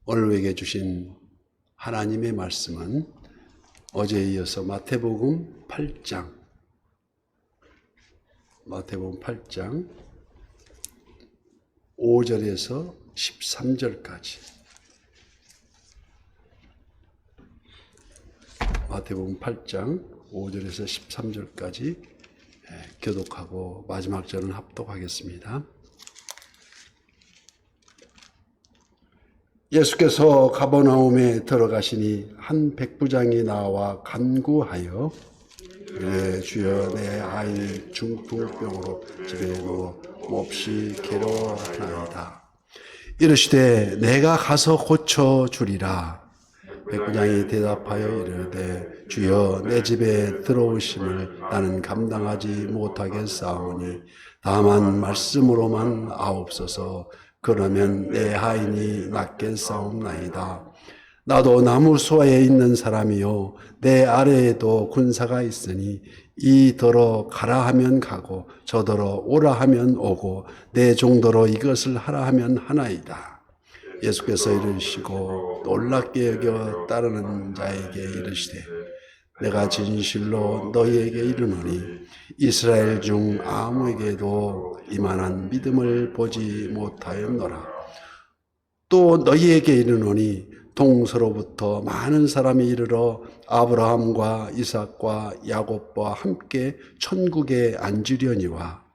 오늘 우리에게 주신 하나님의 말씀은 어제에 이어서 마태복음 8장 5절에서 13절까지 마태복음 8장 5절에서 13절까지 교독하고 마지막 절은 합독하겠습니다. 예수께서 가버나움에 들어가시니 한 백부장이 나와 간구하여 주여 내 아이 중풍병으로 집에 누워 몹시 괴로워하나이다. 이르시되 내가 가서 고쳐주리라. 백부장이 대답하여 이르되 주여 내 집에 들어오심을 나는 감당하지 못하겠사오니 다만 말씀으로만 아옵소서. 그러면 내 하인이 낫겠사옵나이다. 나도 나무수아에 있는 사람이요 내 아래에도 군사가 있으니 이더러 가라 하면 가고 저더러 오라 하면 오고 내 종더러 이것을 하라 하면 하나이다. 예수께서 이르시고 놀랍게 여겨 따르는 자에게 이르시되 내가 진실로 너희에게 이르노니 이스라엘 중 아무에게도 이만한 믿음을 보지 못하였노라. 또 너희에게 이르노니 동서로부터 많은 사람이 이르러 아브라함과 이삭과 야곱과 함께 천국에 앉으려니와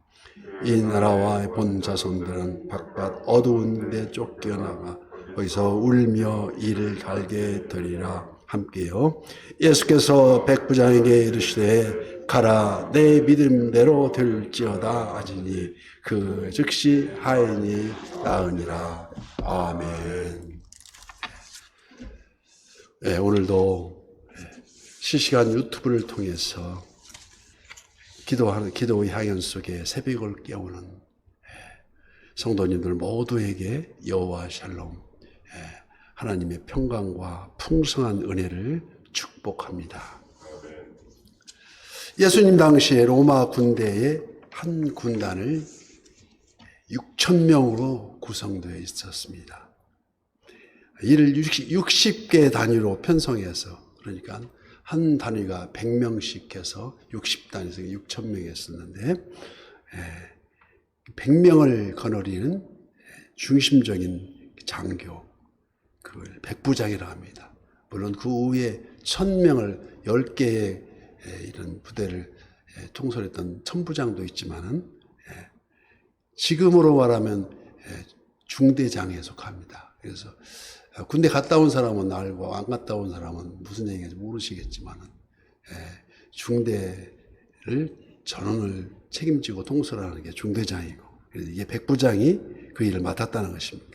이 나라와 본 자손들은 바깥 어두운 데 쫓겨나가 거기서 울며 이를 갈게 되리라. 함께요. 예수께서 백부장에게 이르시되 가라 내 믿음대로 될지어다 하시니 그 즉시 하인이 나으니라. 아멘. 네, 오늘도 실시간 유튜브를 통해서 기도의 향연 속에 새벽을 깨우는 성도님들 모두에게 여호와 샬롬 하나님의 평강과 풍성한 은혜를 축복합니다. 예수님 당시에 로마 군대의 한 군단을 6,000명으로 구성되어 있었습니다. 이를 60개 단위로 편성해서 그러니까 한 단위가 100명씩 해서 60단위에서 6,000명이 했었는데 100명을 거느리는 중심적인 장교 그걸 백부장이라고 합니다. 물론 그 후에 1,000명을 10개의 이런 부대를 통솔했던 천부장도 있지만은 지금으로 말하면 중대장에 속합니다. 그래서 군대 갔다 온 사람은 알고 안 갔다 온 사람은 무슨 얘기인지 모르시겠지만은 중대를 전원을 책임지고 통솔하는 게 중대장이고 그래서 이게 백부장이 그 일을 맡았다는 것입니다.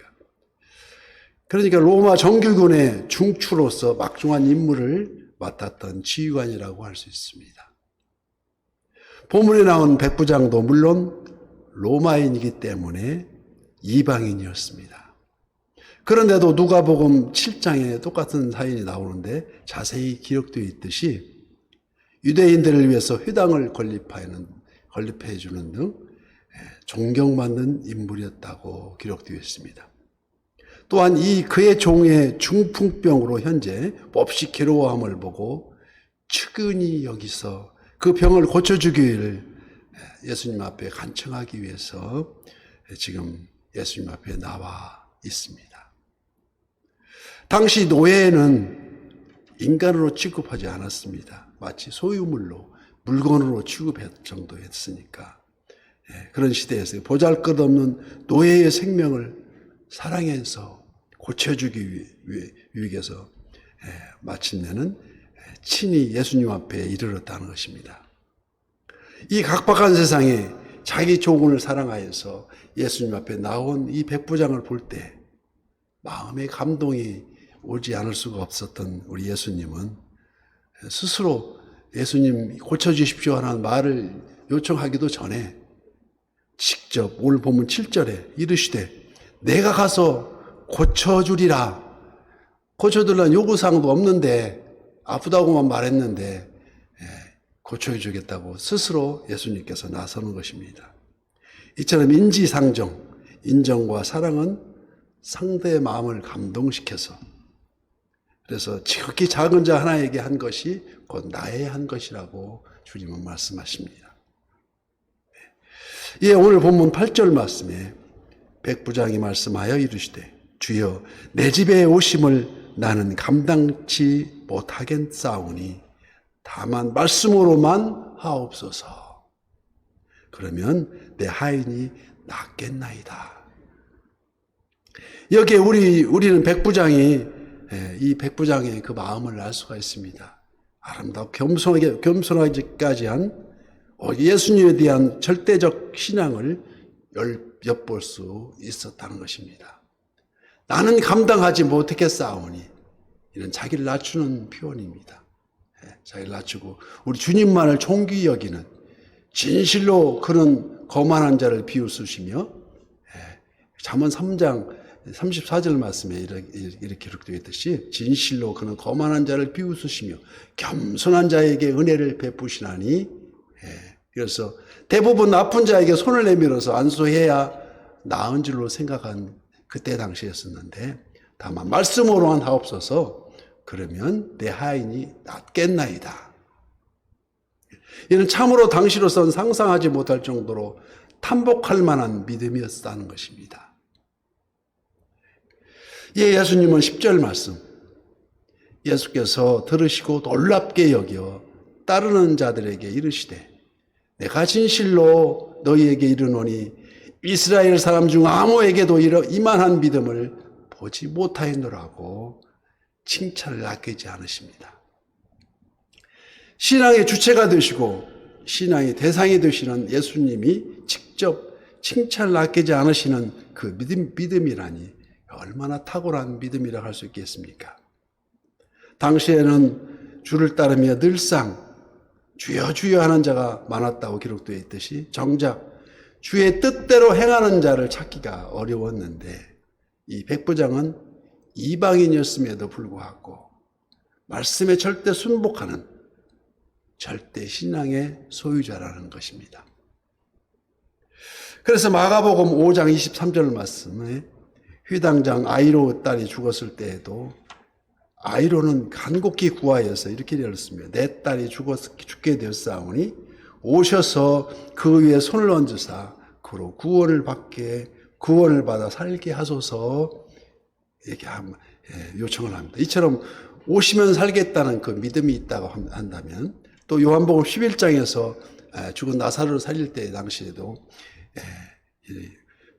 그러니까 로마 정규군의 중추로서 막중한 임무를 맡았던 지휘관이라고 할 수 있습니다. 본문에 나온 백부장도 물론 로마인이기 때문에 이방인이었습니다. 그런데도 누가복음 7장에 똑같은 사연이 나오는데 자세히 기록되어 있듯이 유대인들을 위해서 회당을 건립해 주는 등 존경받는 인물이었다고 기록되어 있습니다. 또한 그의 종의 중풍병으로 현재 몹시 괴로워함을 보고 측은히 여기서 그 병을 고쳐주기를 예수님 앞에 간청하기 위해서 지금 예수님 앞에 나와 있습니다. 당시 노예는 인간으로 취급하지 않았습니다. 마치 소유물로 물건으로 취급할 정도였으니까 그런 시대에서 보잘것없는 노예의 생명을 사랑해서 고쳐주기 위해서 마침내는 친히 예수님 앞에 이르렀다는 것입니다. 이 각박한 세상에 자기 종을 사랑하여서 예수님 앞에 나온 이 백부장을 볼 때 마음의 감동이 오지 않을 수가 없었던 우리 예수님은 스스로 예수님 고쳐주십시오 하는 말을 요청하기도 전에 직접 오늘 본문 7절에 이르시되 내가 가서 고쳐주리라. 고쳐달라는 요구사항도 없는데 아프다고만 말했는데 고쳐주겠다고 스스로 예수님께서 나서는 것입니다. 이처럼 인지상정, 인정과 사랑은 상대의 마음을 감동시켜서, 그래서 지극히 작은 자 하나에게 한 것이 곧 나의 한 것이라고 주님은 말씀하십니다. 예, 오늘 본문 8절 말씀에 백부장이 말씀하여 이르시되 주여 내 집에 오심을 나는 감당치 못하겠사오니 다만 말씀으로만 하옵소서. 그러면 내 하인이 낫겠나이다. 여기에 우리는 백부장의 그 마음을 알 수가 있습니다. 아름답고 겸손하기까지 한 예수님에 대한 절대적 신앙을 엿볼 수 있었다는 것입니다. 나는 감당하지 못하겠사오니, 이런 자기를 낮추는 표현입니다. 자기를 낮추고 우리 주님만을 존귀히 여기는, 진실로 그는 거만한 자를 비웃으시며, 잠언 3장 34절 말씀에 이렇게 기록되어 있듯이 진실로 그는 거만한 자를 비웃으시며 겸손한 자에게 은혜를 베푸시나니, 그래서 대부분 아픈 자에게 손을 내밀어서 안수해야 나은 줄로 생각한 그때 당시였었는데, 다만 말씀으로만 하옵소서. 그러면 내 하인이 낫겠나이다. 이는 참으로 당시로선 상상하지 못할 정도로 탐복할 만한 믿음이었다는 것입니다. 예수님은 10절 말씀, 예수께서 들으시고 놀랍게 여겨 따르는 자들에게 이르시되 내가 진실로 너희에게 이르노니 이스라엘 사람 중 아무에게도 이만한 믿음을 보지 못하였노라고 칭찬을 아끼지 않으십니다. 신앙의 주체가 되시고 신앙의 대상이 되시는 예수님이 직접 칭찬을 아끼지 않으시는 그 믿음이라니 얼마나 탁월한 믿음이라 할 수 있겠습니까? 당시에는 주를 따르며 늘상 주여 주여 하는 자가 많았다고 기록되어 있듯이 정작 주의 뜻대로 행하는 자를 찾기가 어려웠는데, 이 백부장은 이방인이었음에도 불구하고 말씀에 절대 순복하는 절대 신앙의 소유자라는 것입니다. 그래서 마가복음 5장 23절 말씀에 휘당장 아이로 딸이 죽었을 때에도 아이로는 간곡히 구하여서 이렇게 되었습니다. 내 딸이 죽게 되었사오니 오셔서 그 위에 손을 얹으사 그로 구원을 받아 살게 하소서, 이렇게 요청을 합니다. 이처럼 오시면 살겠다는 그 믿음이 있다고 한다면, 또 요한복음 11장에서 죽은 나사로를 살릴 때 당시에도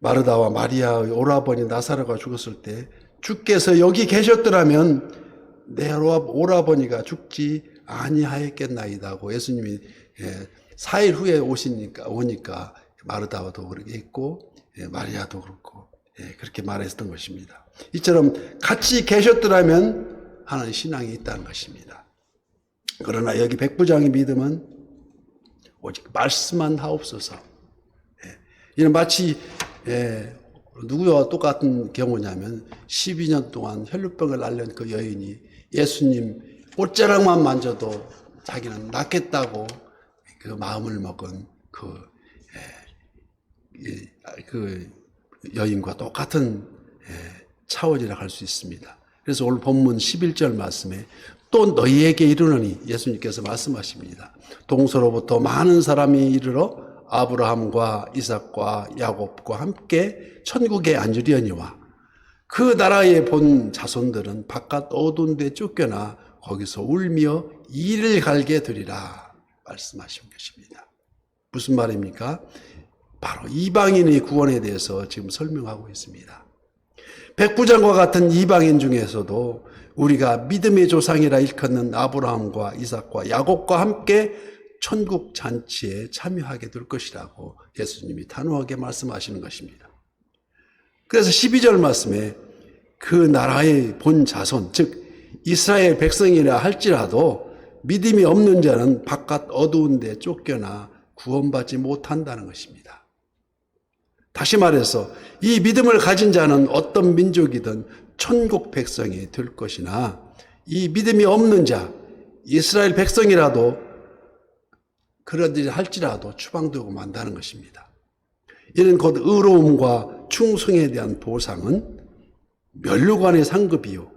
마르다와 마리아의 오라버니 나사로가 죽었을 때 주께서 여기 계셨더라면 내 오라버니가 죽지 아니하였겠나이다고 예수님이 4일 후에 오니까 마르다와도 그렇게 했고 마리아도 그렇고 그렇게 말했던 것입니다. 이처럼 같이 계셨더라면 하는 신앙이 있다는 것입니다. 그러나 여기 백부장의 믿음은 오직 말씀만 하옵소서. 이는 마치 누구와 똑같은 경우냐면 12년 동안 혈루병을 앓는 그 여인이 예수님 옷자락만 만져도 자기는 낫겠다고 그 마음을 먹은 그 여인과 똑같은 차원이라 할 수 있습니다. 그래서 오늘 본문 11절 말씀에 또 너희에게 이르노니 예수님께서 말씀하십니다. 동서로부터 많은 사람이 이르러 아브라함과 이삭과 야곱과 함께 천국에 앉으려니와 그 나라에 본 자손들은 바깥 어두운 데 쫓겨나 거기서 울며 이를 갈게 되리라 말씀하신 것입니다. 무슨 말입니까? 바로 이방인의 구원에 대해서 지금 설명하고 있습니다. 백부장과 같은 이방인 중에서도 우리가 믿음의 조상이라 일컫는 아브라함과 이삭과 야곱과 함께 천국 잔치에 참여하게 될 것이라고 예수님이 단호하게 말씀하시는 것입니다. 그래서 12절 말씀에 그 나라의 본 자손, 즉 이스라엘 백성이라 할지라도 믿음이 없는 자는 바깥 어두운 데 쫓겨나 구원받지 못한다는 것입니다. 다시 말해서 이 믿음을 가진 자는 어떤 민족이든 천국 백성이 될 것이나 이 믿음이 없는 자, 이스라엘 백성이라도 그러지 할지라도 추방되고 만다는 것입니다. 이는 곧 의로움과 충성에 대한 보상은 면류관의 상급이요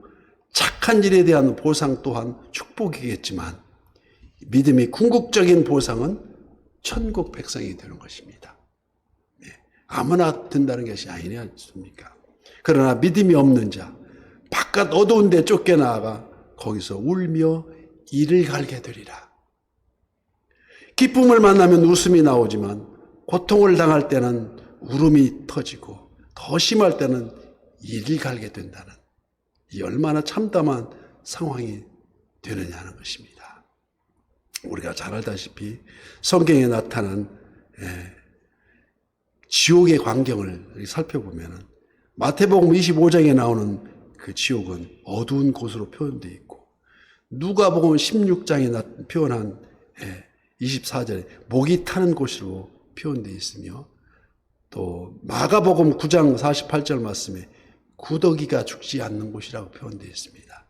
착한 일에 대한 보상 또한 축복이겠지만 믿음이 궁극적인 보상은 천국 백성이 되는 것입니다. 아무나 된다는 것이 아니지 않습니까? 그러나 믿음이 없는 자, 바깥 어두운 데 쫓겨나가 거기서 울며 이를 갈게 되리라. 기쁨을 만나면 웃음이 나오지만 고통을 당할 때는 울음이 터지고 더 심할 때는 이를 갈게 된다는, 이 얼마나 참담한 상황이 되느냐는 것입니다. 우리가 잘 알다시피 성경에 나타난 지옥의 광경을 살펴보면 마태복음 25장에 나오는 그 지옥은 어두운 곳으로 표현되어 있고, 누가복음 16장에 표현한 24절에 목이 타는 곳으로 표현되어 있으며, 또 마가복음 9장 48절 말씀에 구더기가 죽지 않는 곳이라고 표현되어 있습니다.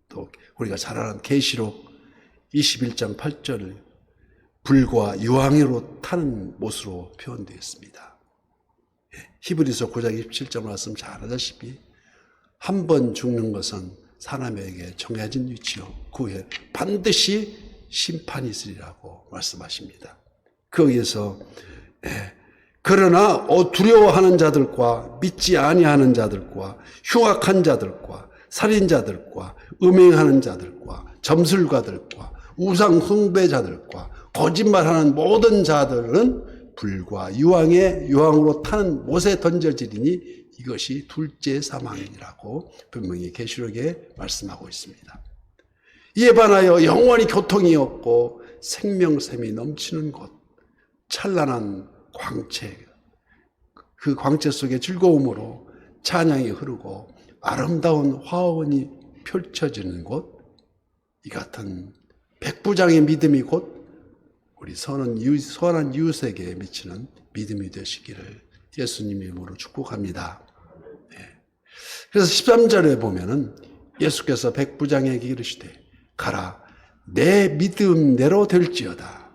또 우리가 잘 아는 계시록 21장 8절을 불과 유황으로 타는 못으로 표현되어 있습니다. 히브리서 9장 27절 말씀 잘 아다시피 한 번 죽는 것은 사람에게 정해진 위치요 그 후에 반드시 심판이 있으리라고 말씀하십니다. 거기에서 그러나 두려워하는 자들과 믿지 아니하는 자들과 흉악한 자들과 살인자들과 음행하는 자들과 점술가들과 우상 숭배자들과 거짓말하는 모든 자들은 불과 유황으로 타는 못에 던져지리니 이것이 둘째 사망이라고 분명히 계시록에 말씀하고 있습니다. 이에 반하여 영원히 고통이 없고 생명샘이 넘치는 곳, 찬란한 광채, 그 광채 속에 즐거움으로 찬양이 흐르고 아름다운 화원이 펼쳐지는 곳, 이 같은 백부장의 믿음이 곧 우리 선한 이웃에게 미치는 믿음이 되시기를 예수님 이름으로 축복합니다. 그래서 13절에 보면은 예수께서 백부장에게 이르시되 가라 내 믿음대로 될지어다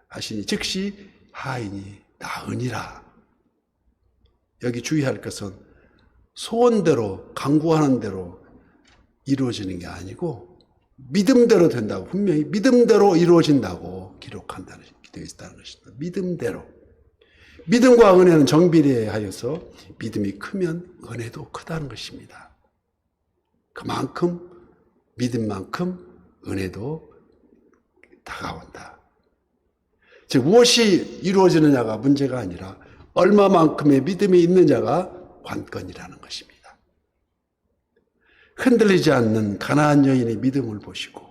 하시니 즉시 하인이 나으니라. 여기 주의할 것은 소원대로 간구하는 대로 이루어지는 게 아니고 믿음대로 된다고, 분명히 믿음대로 이루어진다고 기록한다는 되어 있다는 것입니다. 믿음대로. 믿음과 은혜는 정비례하여서 믿음이 크면 은혜도 크다는 것입니다. 그만큼 믿음만큼 은혜도 다가온다. 즉 무엇이 이루어지느냐가 문제가 아니라 얼마만큼의 믿음이 있느냐가 관건이라는 것입니다. 흔들리지 않는 가나안 여인의 믿음을 보시고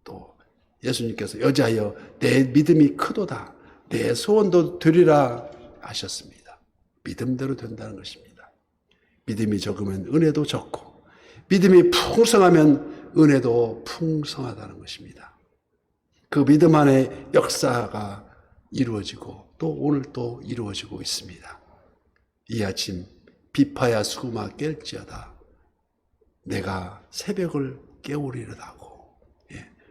또 예수님께서 여자여 내 믿음이 크도다 내 소원도 되리라 하셨습니다. 믿음대로 된다는 것입니다. 믿음이 적으면 은혜도 적고 믿음이 풍성하면 은혜도 풍성하다는 것입니다. 그 믿음 안에 역사가 이루어지고 또 오늘 또 이루어지고 있습니다. 이 아침 비파야 수구마 깰지어다 내가 새벽을 깨우리로다고,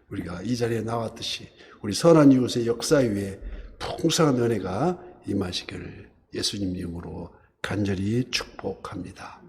우리가 이 자리에 나왔듯이 우리 선한 이웃의 역사 위에 풍성한 은혜가 임하시기를 예수님 이름으로 간절히 축복합니다.